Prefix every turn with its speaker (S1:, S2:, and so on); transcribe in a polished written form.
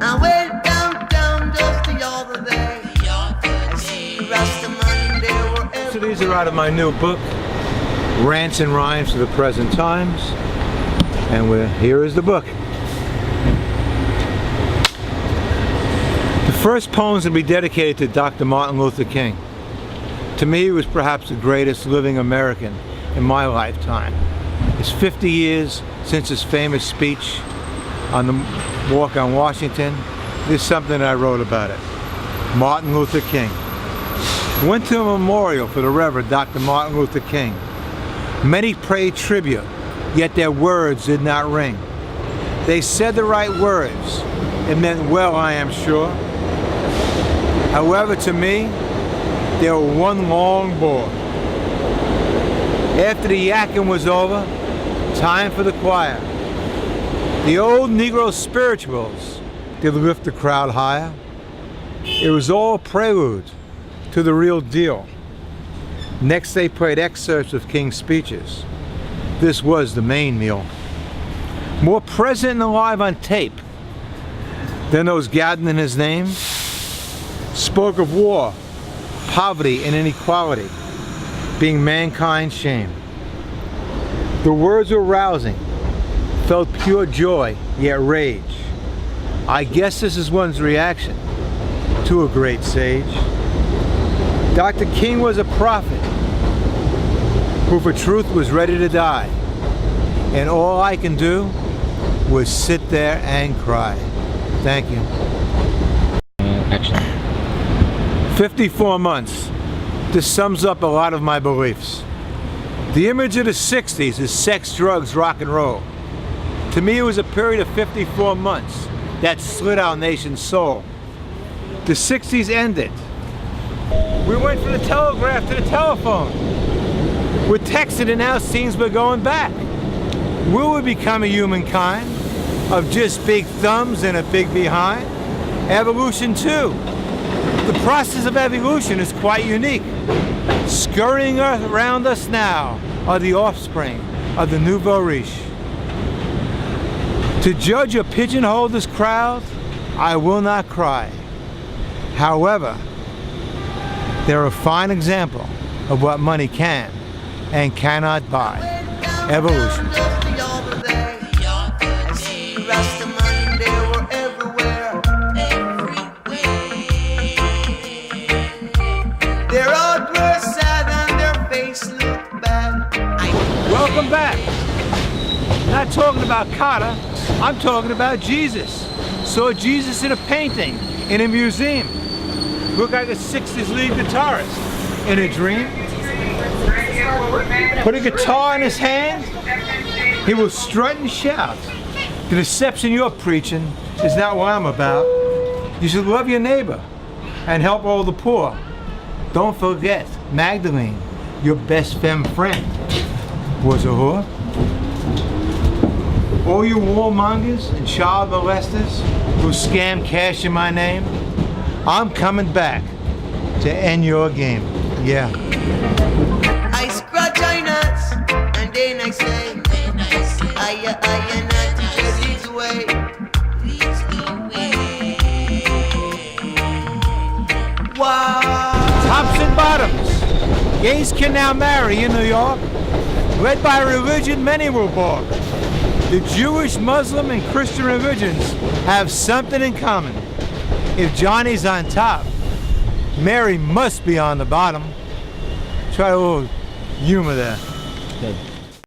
S1: I went downtown just the other day. I see Rastaman, they were everywhere.
S2: So these are out of my new book, Rants and Rhymes for the Present Times. And here is the book. The first poems will be dedicated to Dr. Martin Luther King. To me, he was perhaps the greatest living American in my lifetime. It's 50 years since his famous speech on the walk on Washington. There's something I wrote about it. Martin Luther King. Went to a memorial for the Reverend Dr. Martin Luther King. Many paid tribute, yet their words did not ring. They said the right words. It meant well, I am sure. However, to me, they were one long bore. After the yakking was over, time for the choir. The old Negro spirituals did lift the crowd higher. It was all prelude to the real deal. Next they played excerpts of King's speeches. This was the main meal. More present and alive on tape than those gathered in his name. Spoke of war, poverty and inequality being mankind's shame. The words were rousing, felt pure joy, yet rage. I guess this is one's reaction to a great sage. Dr. King was a prophet who for truth was ready to die. And all I can do was sit there and cry. Thank you.
S3: Action.
S2: 54 months. This sums up a lot of my beliefs. The image of the 60s is sex, drugs, rock and roll. To me, it was a period of 54 months that slid our nation's soul. The 60s ended. We went from the telegraph to the telephone. We're texting and now it seems we're going back. Will we become a humankind of just big thumbs and a big behind? Evolution too. The process of evolution is quite unique. Scurrying around us now are the offspring of the nouveau riche. To judge or pigeonhole this crowd, I will not cry. However, they're a fine example of what money can and cannot buy. Evolution. Welcome back. Not talking about Carter, I'm talking about Jesus. Saw Jesus in a painting in a museum. Looked like a 60s lead guitarist in a dream. Put a guitar in his hand, he will strut and shout. The deception you're preaching is not what I'm about. You should love your neighbor and help all the poor. Don't forget, Magdalene, your best femme friend, was a whore. All you warmongers and child molesters who scam cash in my name, I'm coming back to end your game. Yeah.
S1: I scratch I nuts and then I say, I not teacher leads the way. Wow.
S2: Tops and bottoms. Gays can now marry in New York. Led by religion, many will balk. The Jewish, Muslim, and Christian religions have something in common. If Johnny's on top, Mary must be on the bottom. Try a little humor there.
S3: Good.